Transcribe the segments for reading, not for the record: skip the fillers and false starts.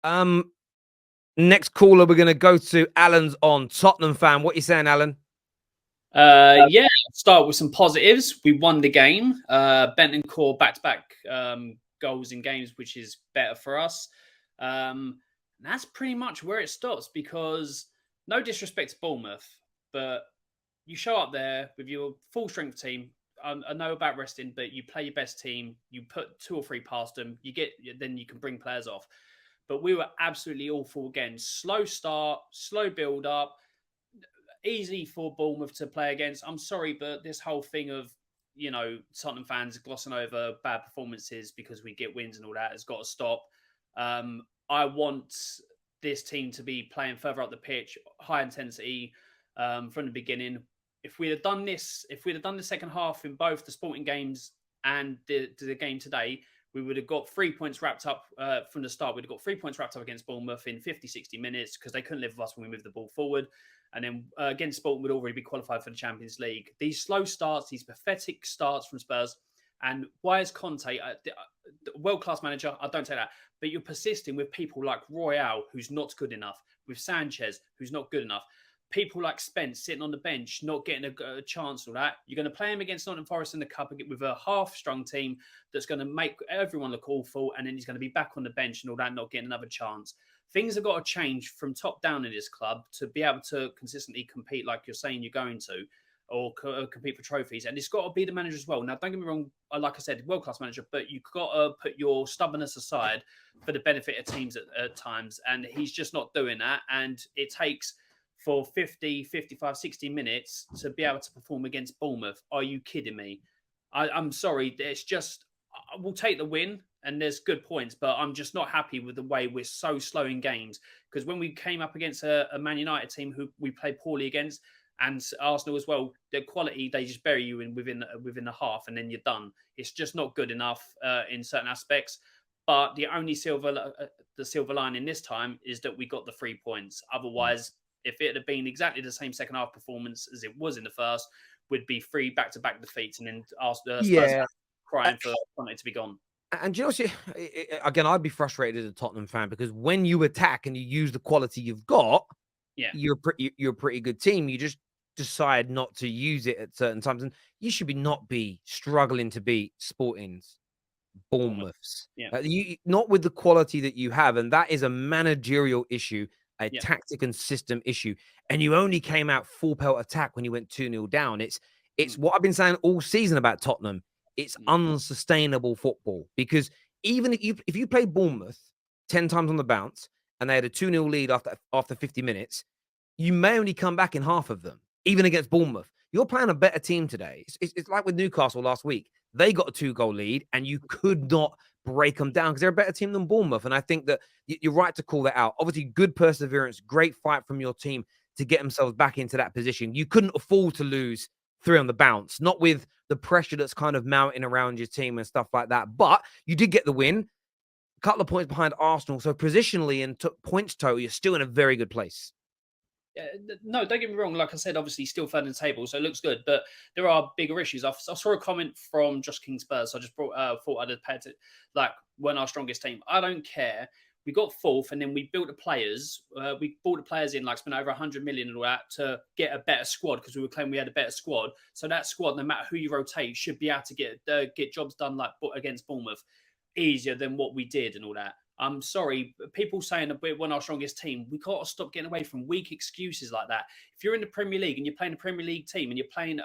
Um, Next caller, we're going to go to Alan's on Tottenham fan. What are you saying, Alan? Yeah, start with some positives. We won the game. Bentancur back-to-back goals in games, which is better for us. That's pretty much where it stops because no disrespect to Bournemouth, but you show up there with your full strength team. I know about resting, but you play your best team. You put 2 or 3 past them. Then you can bring players off. But we were absolutely awful again. Slow start, slow build up, easy for Bournemouth to play against. I'm sorry, but this whole thing of Tottenham fans glossing over bad performances because we get wins and all that has got to stop. I want this team to be playing further up the pitch, high intensity from the beginning. If we'd have done the second half in both the Sporting games and the game today, we would have got 3 points wrapped up from the start. We'd have got 3 points wrapped up against Bournemouth in 50, 60 minutes because they couldn't live with us when we moved the ball forward. And then against Sporting, we'd already be qualified for the Champions League. These slow starts, these pathetic starts from Spurs. And why is Conte, world-class manager, I don't say that, but you're persisting with people like Royale, who's not good enough, with Sanchez, who's not good enough, people like Spence sitting on the bench, not getting a chance or that. You're going to play him against Nottingham Forest in the Cup with a half-strong team that's going to make everyone look awful, and then he's going to be back on the bench and all that, not getting another chance. Things have got to change from top down in this club to be able to consistently compete like you're saying you're going to, or compete for trophies. And it's got to be the manager as well. Now, don't get me wrong, like I said, world-class manager, but you've got to put your stubbornness aside for the benefit of teams at times. And he's just not doing that. And it takes for 50, 55, 60 minutes to be able to perform against Bournemouth. Are you kidding me? I'm sorry. It's just, we'll take the win and there's good points, but I'm just not happy with the way we're so slow in games. Because when we came up against a Man United team who we played poorly against, and Arsenal as well, their quality, they just bury you in within the half and then you're done. It's just not good enough in certain aspects. But the only silver lining this time is that we got the 3 points. Otherwise, if it had been exactly the same second half performance as it was in the first, we'd be 3 back-to-back defeats and then Spurs crying for it to be gone. And you know, again, I'd be frustrated as a Tottenham fan because when you attack and you use the quality you've got, you're a pretty good team. You just decide not to use it at certain times, and you should not be struggling to beat Sporting's, Bournemouths. Not with the quality that you have, and that is a managerial issue, a tactic and system issue. And you only came out full pelt attack when you went 2-0 down. It's what I've been saying all season about Tottenham. It's unsustainable football because even if you play Bournemouth 10 times on the bounce and they had a 2-0 lead after 50 minutes, you may only come back in half of them, even against Bournemouth. You're playing a better team today. It's like with Newcastle last week. They got a 2-goal lead and you could not break them down because they're a better team than Bournemouth. And I think that you're right to call that out. Obviously, good perseverance, great fight from your team to get themselves back into that position. You couldn't afford to lose 3 on the bounce, not with the pressure that's kind of mounting around your team and stuff like that. But you did get the win, a couple of points behind Arsenal. So positionally and points total, you're still in a very good place. No, don't get me wrong. Like I said, obviously still third in the table, so it looks good. But there are bigger issues. I saw a comment from Josh King Spurs. So I just thought I'd pay it like when our strongest team. I don't care. We got fourth, and then we built the players. We bought the players in, like spent over 100 million and all that to get a better squad because we were claiming we had a better squad. So that squad, no matter who you rotate, should be able to get jobs done like against Bournemouth easier than what we did and all that. I'm sorry, people saying that we're our strongest team. We got to stop getting away from weak excuses like that. If you're in the Premier League and you're playing a Premier League team and you're playing,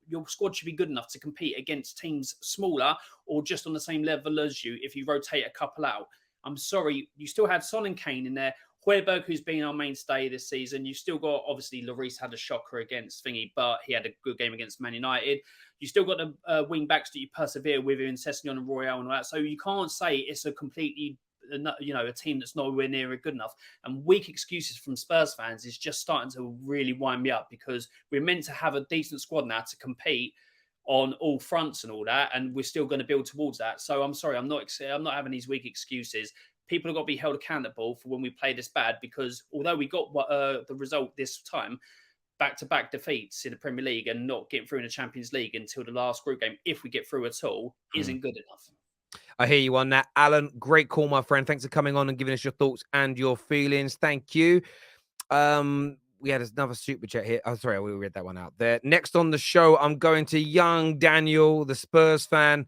your squad should be good enough to compete against teams smaller or just on the same level as you if you rotate a couple out. I'm sorry, you still had Son and Kane in there. Højbjerg, who's been our mainstay this season. You still got, obviously, Lloris had a shocker against Thingy, but he had a good game against Man United. You still got the wing backs that you persevere with in Sessegnon and Royale and all that. So you can't say it's a completely, a team that's nowhere near good enough. And weak excuses from Spurs fans is just starting to really wind me up because we're meant to have a decent squad now to compete on all fronts and all that, and we're still going to build towards that. So I'm sorry, I'm not having these weak excuses. People have got to be held accountable for when we play this bad because although we got the result this time, back-to-back defeats in the Premier League and not getting through in the Champions League until the last group game, if we get through at all, isn't good enough. I hear you on that. Alan, great call, my friend. Thanks for coming on and giving us your thoughts and your feelings. Thank you. We had another super chat here. Oh, sorry, we read that one out there. Next on the show, I'm going to young Daniel, the Spurs fan.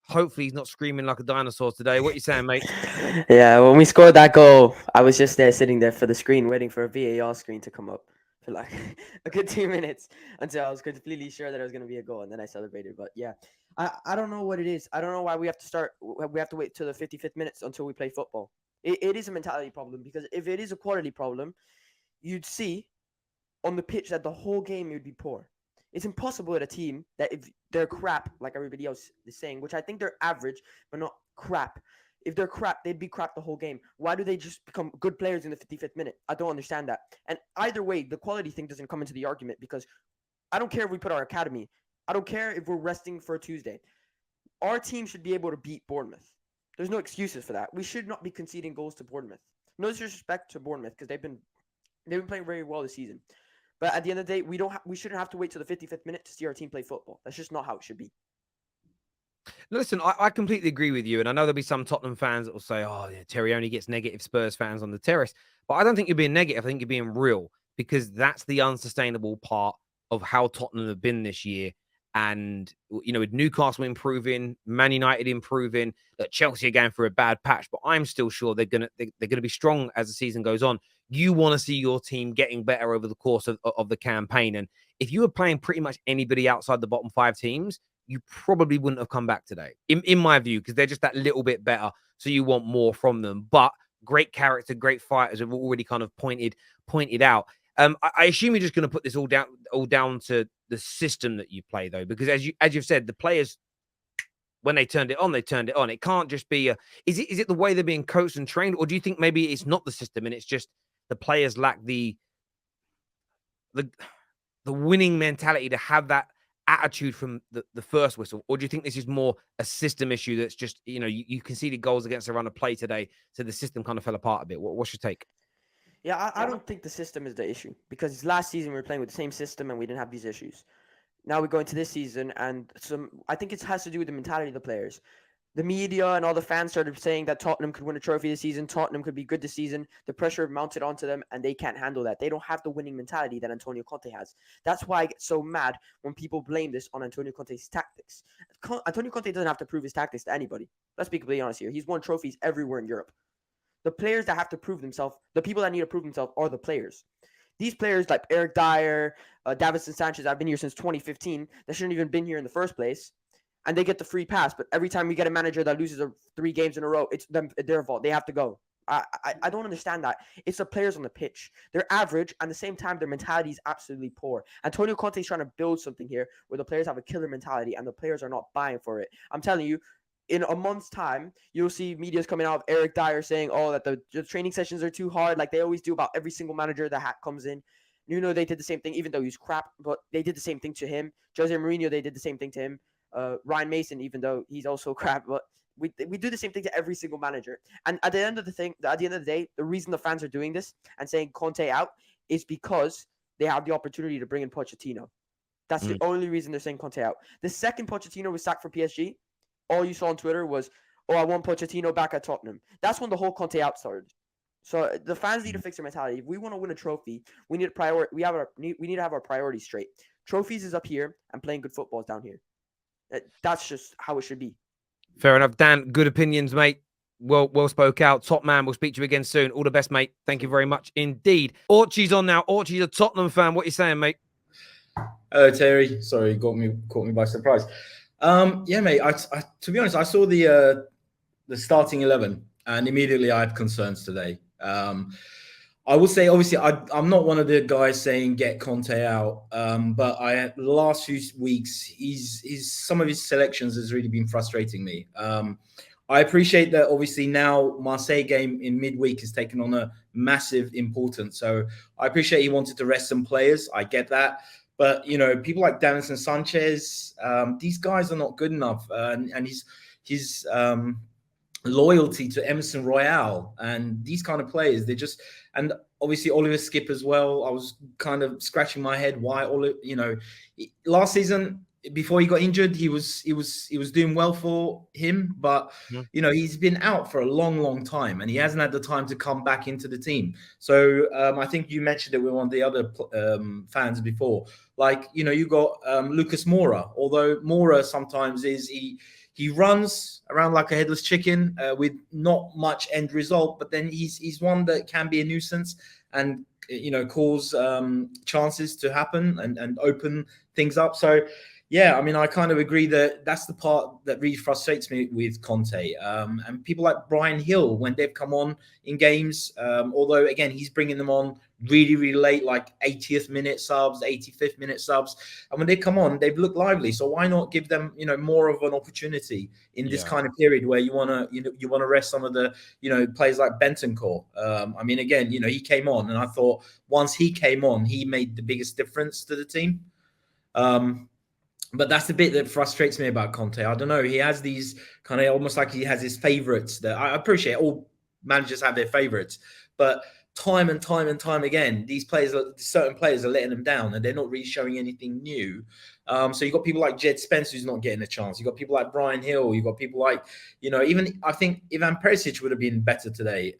Hopefully he's not screaming like a dinosaur today. What you saying, mate? Yeah, when we scored that goal, I was just there sitting there for the screen waiting for a VAR screen to come up for like a good 2 minutes until I was completely sure that it was going to be a goal, and then I celebrated. But yeah, I don't know what it is. I don't know why we have to wait till the 55th minutes until we play football. It is a mentality problem, because if it is a quality problem, you'd see on the pitch that the whole game would be poor. It's impossible at a team that, if they're crap, like everybody else is saying, which I think they're average, but not crap. If they're crap, they'd be crap the whole game. Why do they just become good players in the 55th minute? I don't understand that. And either way, the quality thing doesn't come into the argument, because I don't care if we put our academy. I don't care if we're resting for a Tuesday. Our team should be able to beat Bournemouth. There's no excuses for that. We should not be conceding goals to Bournemouth. No disrespect to Bournemouth, because they've been playing very well this season. But at the end of the day, we shouldn't have to wait till the 55th minute to see our team play football. That's just not how it should be. Listen, I completely agree with you. And I know there'll be some Tottenham fans that will say, oh, yeah, Terry only gets negative Spurs fans on the terrace. But I don't think you're being negative. I think you're being real, because that's the unsustainable part of how Tottenham have been this year. And, you know, with Newcastle improving, Man United improving, Chelsea are going through a bad patch, but I'm still sure they're gonna be strong as the season goes on. You want to see your team getting better over the course of the campaign. And if you were playing pretty much anybody outside the bottom 5 teams, you probably wouldn't have come back today, in my view, because they're just that little bit better. So you want more from them. But great character, great fighters have already kind of pointed out. I assume you're just going to put this all down to the system that you play, though, because as you've said, the players, when they turned it on, they turned it on. It can't just be is it the way they're being coached and trained, or do you think maybe it's not the system and it's just the players lack the winning mentality to have that attitude from the first whistle? Or do you think this is more a system issue that's just, you know, you conceded goals against a run of play today, so the system kind of fell apart a bit? What's your take? Yeah, I don't think the system is the issue, because last season we were playing with the same system and we didn't have these issues. Now we go into this season, and I think it has to do with the mentality of the players. The media and all the fans started saying that Tottenham could win a trophy this season. Tottenham could be good this season. The pressure mounted onto them, and they can't handle that. They don't have the winning mentality that Antonio Conte has. That's why I get so mad when people blame this on Antonio Conte's tactics. Antonio Conte doesn't have to prove his tactics to anybody. Let's be completely honest here. He's won trophies everywhere in Europe. The players that have to prove themselves, the people that need to prove themselves, are the players. These players like Eric Dyer, Davinson Sanchez, I've been here since 2015. They shouldn't even been here in the first place. And they get the free pass. But every time we get a manager that loses 3 games in a row, it's their fault. They have to go. I don't understand that. It's the players on the pitch. They're average, and at the same time, their mentality is absolutely poor. Antonio Conte is trying to build something here where the players have a killer mentality, and the players are not buying for it. I'm telling you, in a month's time, you'll see media's coming out of Eric Dyer saying, oh, that the training sessions are too hard, like they always do about every single manager that comes in. Nuno, they did the same thing, even though he's crap, but they did the same thing to him. Jose Mourinho, they did the same thing to him. Ryan Mason, even though he's also crap, but we do the same thing to every single manager. And at the end of the day, the reason the fans are doing this and saying Conte out is because they have the opportunity to bring in Pochettino. That's the only reason they're saying Conte out. The second Pochettino was sacked for PSG, all you saw on Twitter was, oh, I want Pochettino back at Tottenham. That's when the whole Conte out started. So the fans need to fix their mentality. If we want to win a trophy, we need to we need to have our priorities straight. Trophies is up here, and playing good football is down here. That's just how it should be. Fair enough, Dan. Good opinions, mate. Well spoke out. Top man. We'll speak to you again soon. All the best, mate. Thank you very much indeed. Orchie's on now. Orchie's a Tottenham fan. What are you saying, mate? Hello, Terry. Sorry, caught me by surprise. Yeah, mate. I to be honest, I saw the starting 11, and immediately I had concerns today. I will say, obviously, I'm not one of the guys saying get Conte out, but the last few weeks, some of his selections has really been frustrating me. I appreciate that. Obviously, now Marseille game in midweek has taken on a massive importance. So I appreciate he wanted to rest some players. I get that. But, you know, people like Davinson Sanchez, these guys are not good enough. And his loyalty to Emerson Royale and these kind of players, they're just, and obviously Oliver Skip as well. I was kind of scratching my head why last season, before he got injured, he was doing well for him, but he's been out for a long time, and he hasn't had the time to come back into the team. So I think you mentioned it with one of the other fans before. Like you got Lucas Moura. Although Moura sometimes he runs around like a headless chicken with not much end result, but then he's one that can be a nuisance and cause chances to happen and open things up. So. Yeah, I mean, I kind of agree that that's the part that really frustrates me with Conte. And people like Brian Hill, when they've come on in games, although, again, he's bringing them on really, really late, like 80th minute subs, 85th minute subs. And when they come on, they've looked lively. So why not give them, more of an opportunity in this kind of period where you want to rest some of the, players like Bentancur. I mean, again, he came on, and I thought once he came on, he made the biggest difference to the team. But that's the bit that frustrates me about Conte. I don't know. He has these kind of almost like he has his favorites that I appreciate. All managers have their favorites, but time and time again, certain players are letting them down, and they're not really showing anything new. So you've got people like Jed Spence who's not getting a chance. You've got people like Brian Hill. You've got people like, even I think Ivan Perisic would have been better today.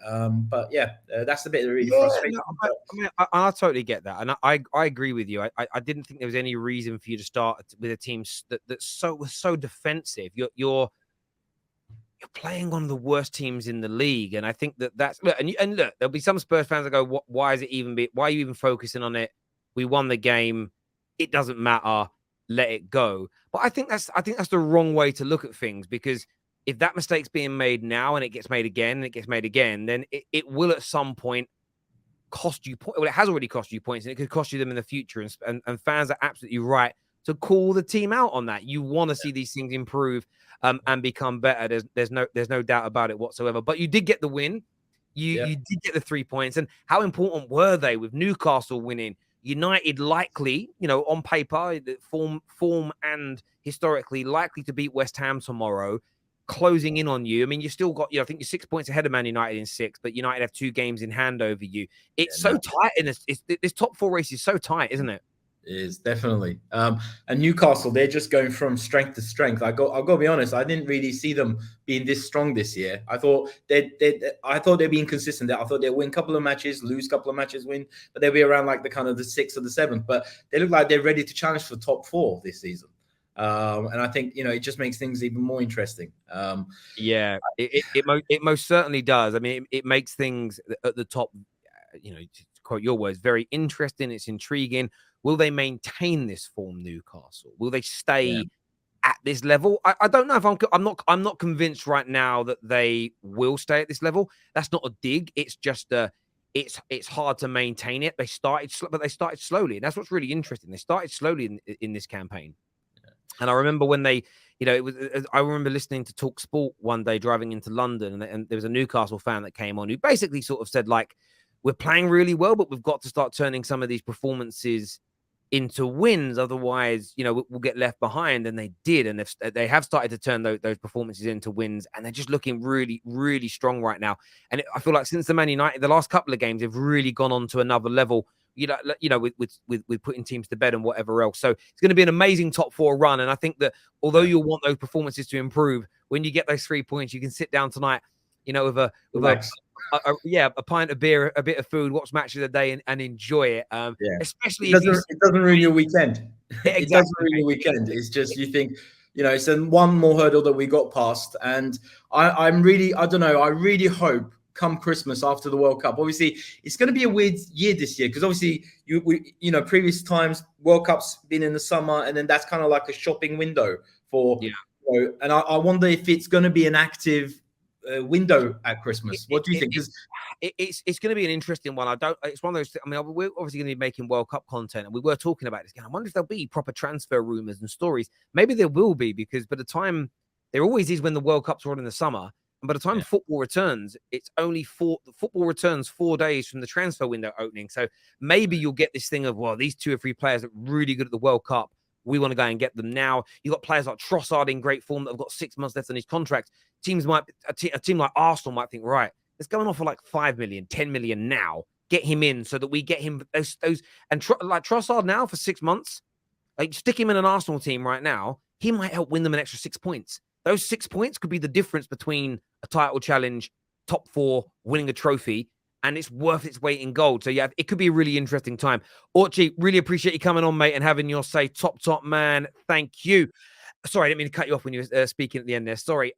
But that's the bit that really frustrates me. I totally get that, and I agree with you. I didn't think there was any reason for you to start with a team that's so defensive. You're playing one of the worst teams in the league, and I think that's look. And look, there'll be some Spurs fans that go, "Why is it even? Why are you even focusing on it? We won the game. It doesn't matter. Let it go." But I think that's the wrong way to look at things, because if that mistake's being made now and it gets made again and it gets made again, then it will at some point cost you points. Well, it has already cost you points, and it could cost you them in the future. And fans are absolutely right to call the team out on that. You want to see these things improve and become better. There's no doubt about it whatsoever. But you did get the win. You did get the 3 points. And how important were they with Newcastle winning? United likely, on paper, form and historically likely to beat West Ham tomorrow, closing in on you. I mean, you still got, I think you're 6 points ahead of Man United in 6, but United have 2 games in hand over you. It's tight in this top 4 race is so tight, isn't it? It is, definitely. And Newcastle, they're just going from strength to strength. I've got to be honest, I didn't really see them being this strong this year. I thought they'd be inconsistent. I thought they'd win a couple of matches, lose a couple of matches, win, but they'll be around like the kind of the 6th or the 7th. But they look like they're ready to challenge for top 4 this season. And I think, it just makes things even more interesting. It most certainly does. I mean, it makes things at the top, to quote your words, very interesting. It's intriguing. Will they maintain this form, Newcastle? Will they stay at this level? I don't know if I'm not convinced right now that they will stay at this level. That's not a dig. It's just it's hard to maintain it. They started slowly, and that's what's really interesting. They started slowly in this campaign. And I remember when they, I remember listening to Talk Sport one day driving into London, and there was a Newcastle fan that came on who basically sort of said, like, we're playing really well, but we've got to start turning some of these performances into wins. Otherwise, we'll get left behind. And they did. And they have started to turn those performances into wins. And they're just looking really, really strong right now. And I feel like since the Man United, the last couple of games, they've really gone on to another level, with putting teams to bed and whatever else. So it's going to be an amazing top 4 run. And I think that although you'll want those performances to improve, when you get those 3 points, you can sit down tonight, with a pint of beer, a bit of food, watch match of the day, and enjoy it. Especially it doesn't ruin your weekend. Exactly. It doesn't ruin your weekend. It's just you think, it's one more hurdle that we got past, and I really hope come Christmas after the World Cup. Obviously, it's going to be a weird year this year because obviously previous times World Cup's been in the summer, and then that's kind of like a shopping window for. And I wonder if it's going to be an active window at Christmas. What do you think? It's going to be an interesting one. It's one of those. I mean, we're obviously going to be making World Cup content, and we were talking about this again. I wonder if there'll be proper transfer rumors and stories. Maybe there will be, because by the time there always is when the World Cup's on in the summer, and by the time football returns, it's only football returns 4 days from the transfer window opening. So maybe you'll get this thing of, well, these 2 or 3 players are really good at the World Cup. We want to go and get them now. You've got players like Trossard in great form that have got 6 months left on his contract. A team like Arsenal might think, right, let's go on offer like 5 million, 10 million now. Get him in so that we get him those. And like Trossard now for 6 months, Like, stick him in an Arsenal team right now. He might help win them an extra 6 points. Those 6 points could be the difference between a title challenge, top 4, winning a trophy, and it's worth its weight in gold. So, yeah, it could be a really interesting time. Orchie, really appreciate you coming on, mate, and having your say. Top man. Thank you. Sorry, I didn't mean to cut you off when you were speaking at the end there. Sorry.